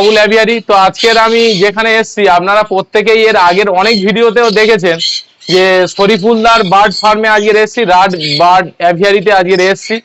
Babul aviary. তো আজকের আমি যেখানে এসেছি আপনারা প্রত্যেকেই এর আগের অনেক ভিডিওতেও দেখেছেন যে শরীফুলদার বার্ড ফার্মে আজকে এসেছি, রাড বার্ড অ্যাভিয়ারিতে আজকে এসেছি।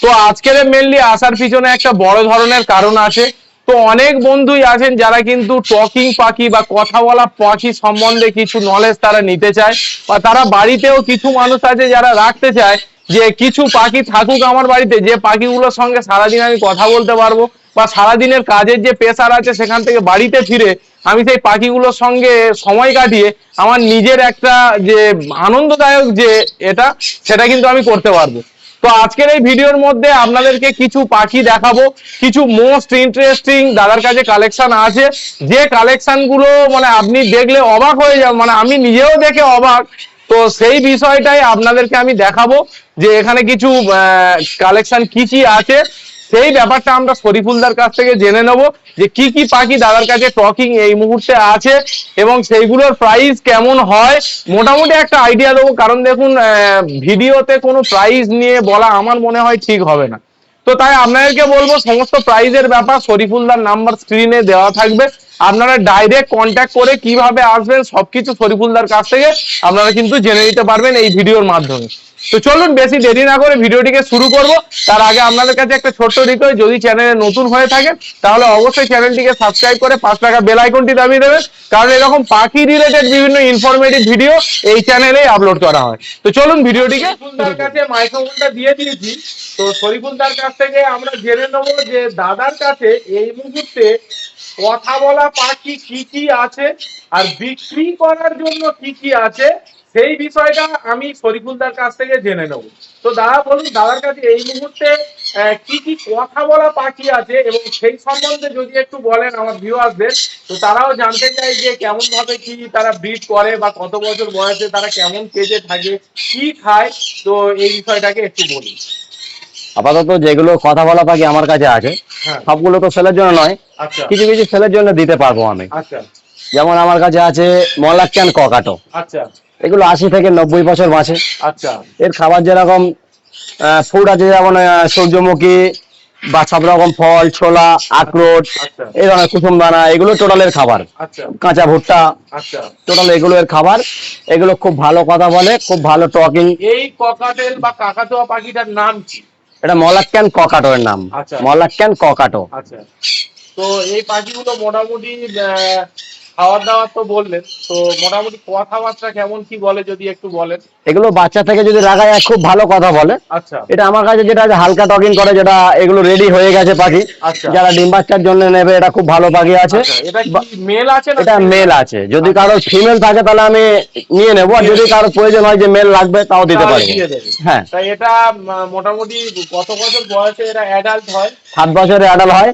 তো আজকের মেনলি আসার পিছনে একটা বড় ধরনের কারণ আছে। তো অনেক বন্ধুই আছেন যারা কিন্তু টকিং পাখি বা কথা বলা পাখি সম্বন্ধে কিছু নলেজ তারা নিতে চায়, বা তারা বাড়িতেও কিছু মানুষ আছে যারা রাখতে চায় যে কিছু পাখি থাকুক আমার বাড়িতে, যে পাখিগুলোর সঙ্গে সারাদিন আমি কথা বলতে পারবো, বা সারাদিনের কাজের যে প্রেসার আছে সেখান থেকে বাড়িতে ফিরে আমি সেই পাখিগুলোর সঙ্গে সময় কাটিয়ে আমার নিজের একটা যে আনন্দদায়ক যে এটা, সেটা কিন্তু আমি করতে পারবো। তো আজকের এই ভিডিওর মধ্যে আপনাদেরকে কিছু পাখি দেখাবো, কিছু মোস্ট ইন্টারেস্টিং দাদার কাছে কালেকশন আছে, যে কালেকশন গুলো মানে আপনি দেখলে অবাক হয়ে যাবেন, মানে আমি নিজেও দেখে অবাক। তো সেই বিষয়টাই আপনাদেরকে আমি দেখাবো যে এখানে কিছু কালেকশন কি কি আছে, সেই ব্যাপারটা আমরা শরীফুলদার কাছ থেকে জেনে নেব যে কি কি পাখি দাদার কাছে টকিং এই মুহূর্তে আছে এবং সেইগুলোর প্রাইস কেমন হয়, মোটামুটি একটা আইডিয়া দেবো। কারণ দেখুন, ভিডিওতে কোনো প্রাইস নিয়ে বলা আমার মনে হয় ঠিক হবে না। তো তাই আপনাদেরকে বলবো সমস্ত প্রাইজের ব্যাপার শরীফুলদার নাম্বার স্ক্রিনে দেওয়া থাকবে, আপনারা ডাইরেক্ট কন্ট্যাক্ট করে কিভাবে আসবেন সবকিছু শরীফুলদার কাছ থেকে আপনারা কিন্তু জেনে নিতে পারবেন এই ভিডিওর মাধ্যমে। তো চলুন বেশি দেরি না করে ভিডিওটিকে শুরু করব। তার আগে আপনাদের কাছে একটা ছোট্ট রিকোয়েস্ট, যদি চ্যানেলে নতুন হয়ে থাকে তাহলে অবশ্যই চ্যানেলটিকে সাবস্ক্রাইব করে 5 টাকা বেল আইকনটি দাবিয়ে দেবেন, কারণ এরকম পাখি রিলেটেড বিভিন্ন ইনফরমেটিভ ভিডিও এই চ্যানেলে আপলোড করা হয়। তো চলুন ভিডিওটিকে, শরীফুলদার কাছে মাইক্রোফোনটা দিয়ে দিয়েছি। তো শরীফুলদার কাছ থেকে আমরা জেনে নেবো যে দাদার কাছে এই মুহূর্তে কথা বলা পাখি কি কি আছে আর বিক্রি করার জন্য কি কি আছে, সেই বিষয়টা আমি শরীফুলদার কাছ থেকে জেনে নেব। তো দাদা বলুন, দাদার কাছে এই মুহূর্তে কি কি কথা বলা পাখি আছে এবং সেই সম্বন্ধে যদি একটু বলেন আমার ভিউয়ারদের, তো তারাও জানতে চায় যে কেমন ভাবে কি তারা ব্রিড করে বা কত বছর বয়সে তারা কেমন কেজে থাকে, কি খায়। তো এই বিষয়টাকে একটু বলুন। আপাতত যেগুলো কথা বলা পাখি আমার কাছে আছে সবগুলো তো সেলের জন্য নয়, কিছু কিছু সেলের জন্য দিতে পারবো আমি। যেমন আমার কাছে আছে মলাক্কান ককাটো, এগুলো 80 থেকে 90 বছর বাঁচে। এর খাবার যেরকম ফুড আছে, যেমন সূর্যমুখী বা সব রকম ফল, ছোলা, আখরোট, এই ধরনের কুসুম দানা, এগুলো টোটালের খাবার। কাঁচা ভুট্টা, টোটাল এগুলো এর খাবার। এগুলো খুব ভালো কথা বলে, খুব ভালো টকিং। এই ককাটেল বা কাকাতুয়া পাখিটার নাম কি? এটা মলাক্কান ককাটো এর নাম, মলাক্কান ককাটো। তো এই পাখিগুলো মোটামুটি খাওয়ার দাওয়ার তো বললেন, তো মোটামুটি কথাবার্তা কেমন কি বলে যদি একটু বলেন। এগুলো বাচ্চা থেকে যদি রাখা যায় খুব ভালো কথা বলে। এটা আমার কাছে যেটা আছে হালকা টকিং করে, যেটা এগুলো রেডি হয়ে গেছে পাখি, যারা ডিম বাচ্চার জন্য নেবে এটা খুব ভালো পাখি আছে। এটা মেল আছে? এটা মেল আছে, যদি কারো ফিমেল থাকে তাহলে আমি নিয়ে নেবো, আর যদি কারো প্রয়োজন হয় যে মেল লাগবে তাও দিতে পারি। হ্যাঁ, এটা মোটামুটি কত বছর বয়সে এটা অ্যাডাল্ট হয়? 7 বছরে অ্যাডাল্ট হয়।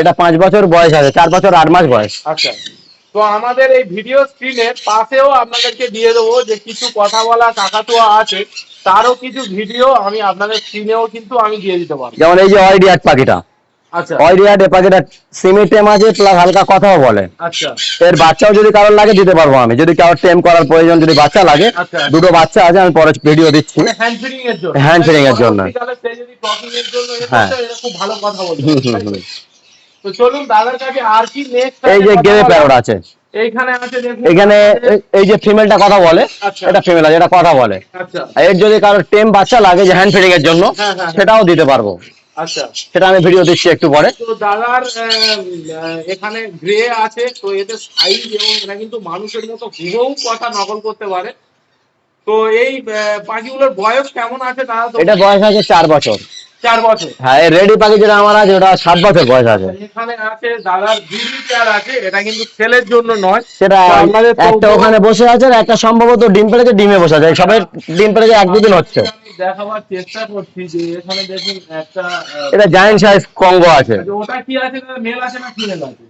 এটা 5 বছর বয়স আছে, 4 বছর 8 মাস বয়স। তো আমাদের এই ভিডিও স্ক্রিনের পাশেও আপনাদেরকে দিয়ে দেবো যে কিছু কথা বলা কাকাতুয়া আছে, তারও কিছু ভিডিও আমি আপনাদের স্ক্রিনেও কিন্তু আমি দিয়ে দিতে পারবো। যেমন এই যে অয়ডিয়াট পাখিটা, অয়ডিয়াট এই পাখিটা সেমি টেম আছে প্লাস হালকা কথাও বলে। এর বাচ্চাও যদি কারোর লাগে দিতে পারবো আমি, যদি কারোর টেম করার প্রয়োজন, যদি বাচ্চা লাগে। দুটো বাচ্চা আছে, আমি পরে ভিডিও দিচ্ছি হ্যান্ড ফিডিং এর জন্য। হ্যাঁ, খুব ভালো কথা বলছে। তো চলুন দাদার কাছে আর কি নেক্সট। এই যে গ্রে প্যারট আছে, এইখানে আছে দেখুন, এখানে এই যে ফিমেলটা কথা বলে, এটা ফিমেল আছে, এটা কথা বলে। এর যদি কারোর টেম বাচ্চা লাগে যে হ্যান্ড ফিডিং এর জন্য, সেটাও দিতে পারবো। সেটা আমি ভিডিও দিচ্ছি একটু পরে। তো দাদার এখানে গ্রে আছে, তো এদের সাইজ এবং এরা কিন্তু মানুষের মতো হুবহু কথা নকল করতে পারে। তো এই পাখিগুলোর বয়স কেমন আছে দাদা? এটা বয়স আছে 4 বছর। 4 বছর? হ্যাঁ, এই রেডি পাখি যেটা আমার আছে ওটা 7 বছর বয়স আছে। এখানে আছে দাদার বিউটি পেয়ার আছে, এটা কিন্তু ছেলের জন্য নয়। সেটা একটা ওখানে বসে আছে, আর একটা সম্ভবত ডিম পেড়েছে, ডিমে বসে আছে। সবাই ডিম পেড়েছে 1-2 দিন হচ্ছে। দেখাবার চেষ্টা করছি যে এখানে দেখুন একটা, এটা জায়ান্ট সাইজ কঙ্গো আছে। ওটা কি আছে, মেল আছে না ফিমেল আছে?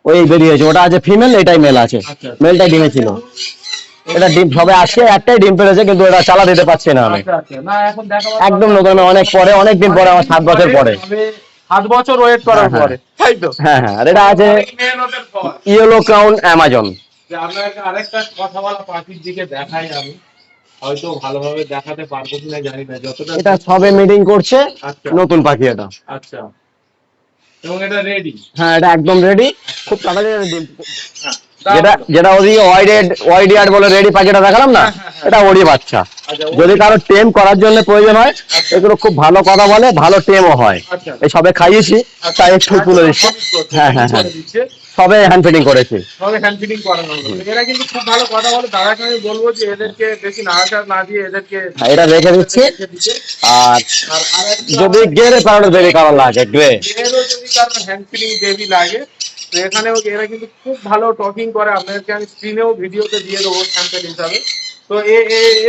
ওই বেরিয়েছে, ওটা আছে ফিমেল, এটাই মেল আছে। মেলটাই ডিমে ছিল। এটা ডিম সবে আজকে একটাই ডিম পেড়েছে, কিন্তু এটা চালা দিতে পারছি না আমি। একদম নতুন, অনেক পরে, অনেক দিন পরে, আমার 7 বছর পরে, 7 বছর ওয়েট করার পরে, তাই তো? হ্যাঁ হ্যাঁ। আর এটা আছে ইয়েলো ক্রাউন অ্যামাজন। আপনাকে আরেকটা কথা বলা পাখির দিকে দেখাই আমি, হয়তো ভালোভাবে দেখাতে পারবো কিনা জানি না, যতটা। এটা সবে মিটিং করছে, নতুন পাখি এটা। এবং এটা রেডি। হ্যাঁ এটা একদম রেডি, খুব তাড়াতাড়ি ডিম। হ্যাঁ, যেটা যেটা ওদিকে ওয়াইড বলে রেডি পাখিটা দেখালাম না, এটা ওরই বাচ্চা। যদি কারো টেম করার জন্য প্রয়োজন হয়, এগুলো খুব ভালো কথা বলে, ভালো টেমও হয়। এই সবে খাইয়েছি, তাই একটু তুলে দিচ্ছে। হ্যাঁ হ্যাঁ হ্যাঁ, সবে হ্যান্ড ফিডিং করেছি। সবে হ্যান্ড ফিডিং করানো হলো। এরা কিন্তু খুব ভালো কথা বলে। দাদাকে আমি বলবো যে এদেরকে বেশি নাড়াচাড়া না দিয়ে এদেরকে এটা রেখে দিচ্ছি। আর যদি গেরে কারণে বেবি কারণ লাগে, গেরও যদি কারণ হ্যান্ড ফিডিং বেবি লাগে, তো এখানেও এরা কিন্তু খুব ভালো টকিং করে। আপনাদেরকে আমি স্ক্রিনেও ভিডিওতে দিয়ে দেবো স্যাম্পল হিসাবে। তো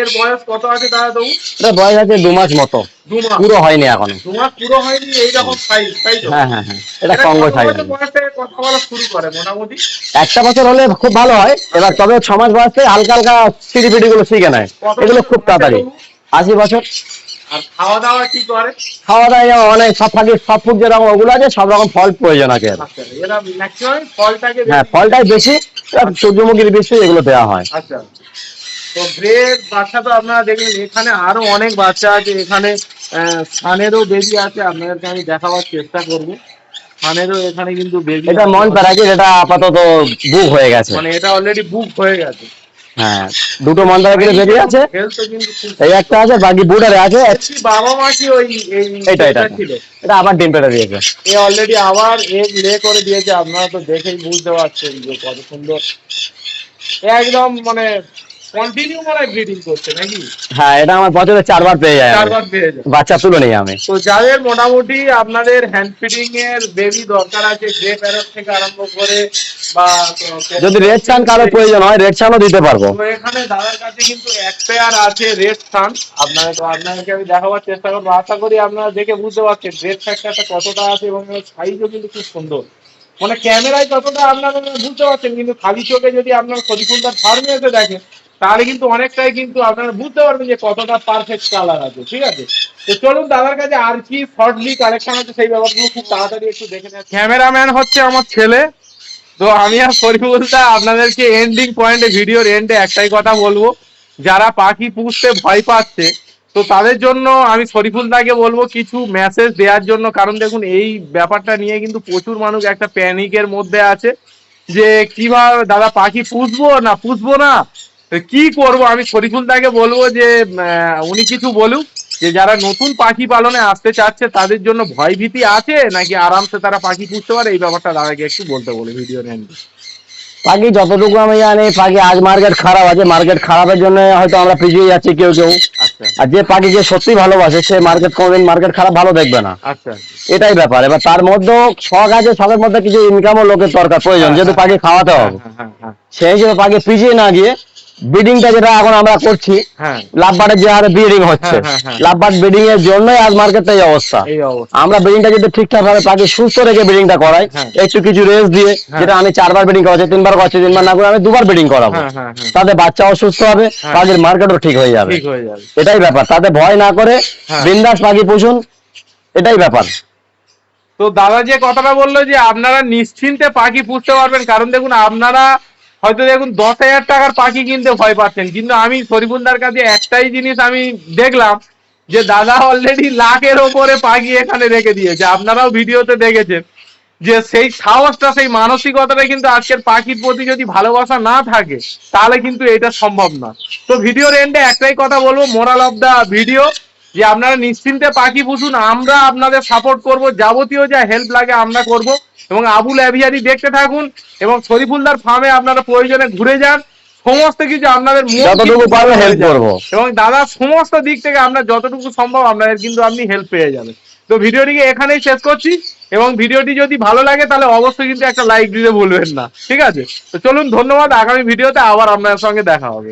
এর বয়স কত আছে দাদা তবু? এটা বয়স আছে 2 মাস মতো, 2 মাস পুরো হয়নি এখনো। 2 মাস পুরো হয়নি, এইরকম সাইজ, তাই তো? হ্যাঁ হ্যাঁ হ্যাঁ, এটা কঙ্গো সাইজ। বয়স থেকে কথা বলা শুরু করে মোটামুটি 1 বছর হলে খুব ভালো হয়। এবার তবে 6 মাস বয়সে হালকা হালকা সিঁড়ি গুলো শিখে নেয়, এগুলো খুব তাড়াতাড়ি। 80 বছর। আর খাওয়া দাওয়া কি করে? খাওয়া দাওয়া অনেক সব পাখি সব ফুড যেরকম ওগুলো আছে, সব রকম ফল প্রয়োজন আছে। এরা ম্যাক্সিমাম ফলটাকে, হ্যাঁ ফলটাই বেশি, সূর্যমুখীর বেশি এগুলো দেওয়া হয়। আচ্ছা। তো ব্রেড বাচ্চা তো আপনারা দেখলেন, এখানে আরো অনেক বাচ্চা আছে। এখানে সানেরও বেবি আছে, আপনাদেরকে আমি দেখাবার চেষ্টা করবো। সানেরও এখানে কিন্তু বেবি, এটা মন পারাকে, যেটা আপাতত বুক হয়ে গেছে, মানে এটা অলরেডি বুক হয়ে গেছে। হ্যাঁ দুটো মন্দারকে বেবি আছে, এই একটা আছে, বাকি বুডারে আছে। বাবা মা কি ওই এটা ছিল, এটা আবার ডিম পেড়ে দিয়েছে। এ অলরেডি আবার এগ লে করে দিয়েছে। আপনারা তো দেখেই বুঝতে পারছেন যে কত সুন্দর, একদম মানে কন্টিনিউ মানে ব্রিডিং করছে নাকি? হ্যাঁ এটা আমার বছরে 4 বার পেয়ে যায়, 4 বার পেয়ে যায়, বাচ্চা তুলে নেই আমি। তো যাদের মোটামুটি আপনাদের হ্যান্ড ফিডিং এর বেবি দরকার আছে, গ্রে প্যারট থেকে আরম্ভ করে, বা যদি রেড সান কারো প্রয়োজন হয়, রেড সানও দিতে পারবো। তো এখানে দাদার কাছে কিন্তু এক পেয়ার আছে রেড সান। আপনাদেরকে আমি দেখাবার চেষ্টা করবো। আশা করি আপনারা দেখে বুঝতে পারছেন রেড ফ্যাক্টরটা কতটা আছে, এবং সাইজও কিন্তু খুব সুন্দর। মানে ক্যামেরায় যতটা আপনারা বুঝতে পারছেন, কিন্তু খালি চোখে যদি আপনার শরীফুলদার ফার্মে এসে দেখেন, তাহলে কিন্তু অনেকটাই কিন্তু আপনারা বুঝতে পারবেন যে কতটা পারফেক্ট কালার আছে। ঠিক আছে, তো চলুন দাদার কাছে আর কি শর্টলি কালেকশন আছে সেই ব্যাপারগুলো খুব তাড়াতাড়ি একটু দেখে নেন। ক্যামেরাম্যান হচ্ছে আমার ছেলে। তো আমি আর শরীফুলদা আপনাদেরকে এন্ডিং পয়েন্টে, ভিডিওর এন্ডে একটাই কথা বলবো, যারা পাখি পুষতে ভয় পাচ্ছে, তো তাদের জন্য আমি শরীফুলদাকে বলবো কিছু মেসেজ দেওয়ার জন্য। কারণ দেখুন এই ব্যাপারটা নিয়ে কিন্তু প্রচুর মানুষ একটা প্যানিকের মধ্যে আছে, যে কিভাবে দাদা পাখি পুষবো না কি করব। আমি শরীফুলদাকে বলবো যে উনি কিছু বলুক, যে যারা নতুন পাখি পালনে আসতে চাচ্ছে তাদের জন্য ভয় ভীতি আছে নাকি আরামসে তারা পাখি পুষতে পারে, এই ব্যাপারটা দাদাকে একটু বলতে বলে ভিডিও নেন। পাখি যতটুকু আমি জানি, পাখি আজ মার্কেট খারাপ আছে, মার্কেট খারাপের জন্য হয়তো আমরা পিছিয়ে যাচ্ছি কেউ। আচ্ছা। আর যে পাখিকে সত্যি ভালোবাসে, সে মার্কেট কোনোদিন মার্কেট খারাপ ভালো দেখবে না। আচ্ছা, এটাই ব্যাপার। এবার তার মধ্যেও শখ আছে, শখের মধ্যে কিছু ইনকামও লোকের দরকার প্রয়োজন, যেহেতু পাখি খাওয়াতে হবে। সেই হিসেবে পাখি পিছিয়ে না গিয়ে ব্রিডিংটা যেটা এখন আমরা করছি, লাভবার্ডের যে হারে ব্রিডিং হচ্ছে, লাভবার্ড ব্রিডিং এর জন্যই আজ মার্কেটটা এই অবস্থা। আমরা ব্রিডিংটা যদি ঠিকঠাক ভাবে পাখি সুস্থ রেখে ব্রিডিংটা করাই, একটু কিছু রেস্ট দিয়ে, যেটা আমি 4 বার ব্রিডিং করাচ্ছি, 3 বার করছি, 3 বার না করে আমি 2 বার ব্রিডিং করাবো, তাতে বাচ্চাও সুস্থ হবে, পাখির মার্কেটও ঠিক হয়ে যাবে। এটাই ব্যাপার, তাতে ভয় না করে বিন্দাস পাখি পুষুন, এটাই ব্যাপার। তো দাদা যে কথাটা বললো যে আপনারা নিশ্চিন্তে পাখি পুষতে পারবেন, কারণ দেখুন আপনারা হয়তো দেখুন 10,000 টাকার পাখি কিনতে ভয় পাচ্ছেন, কিন্তু আমি শরীফুলদার কাছে একটাই জিনিস আমি দেখলাম, যে দাদা অলরেডি লাখের ওপরে পাখি এখানে রেখে দিয়েছে। আপনারাও ভিডিওতে দেখেছেন যে সেই সাহসটা, সেই মানসিকতাটা কিন্তু আজকের পাখির প্রতি যদি ভালোবাসা না থাকে, তাহলে কিন্তু এটা সম্ভব না। তো ভিডিওর এন্ডে একটাই কথা বলবো, মোরাল অফ দা ভিডিও, যে আপনারা নিশ্চিন্তে পাখি পুষুন, আমরা আপনাদের সাপোর্ট করব, যাবতীয় যা হেল্প লাগে আমরা করব। এবং আবুল অ্যাভিয়ারি দেখতে থাকুন, এবং শরীফুলদার ফার্মে আপনারা প্রয়োজনে ঘুরে যান, সমস্ত কিছু আপনাদের যতটুকু পারবো হেল্প করব। এবং দাদা সমস্ত দিক থেকে আমরা যতটুকু সম্ভব আপনাদের কিন্তু আপনি হেল্প পেয়ে যাবেন। তো ভিডিওটিকে এখানেই শেষ করছি, এবং ভিডিওটি যদি ভালো লাগে তাহলে অবশ্যই কিন্তু একটা লাইক দিতে ভুলবেন না। ঠিক আছে, তো চলুন, ধন্যবাদ। আগামী ভিডিওতে আবার আপনাদের সঙ্গে দেখা হবে।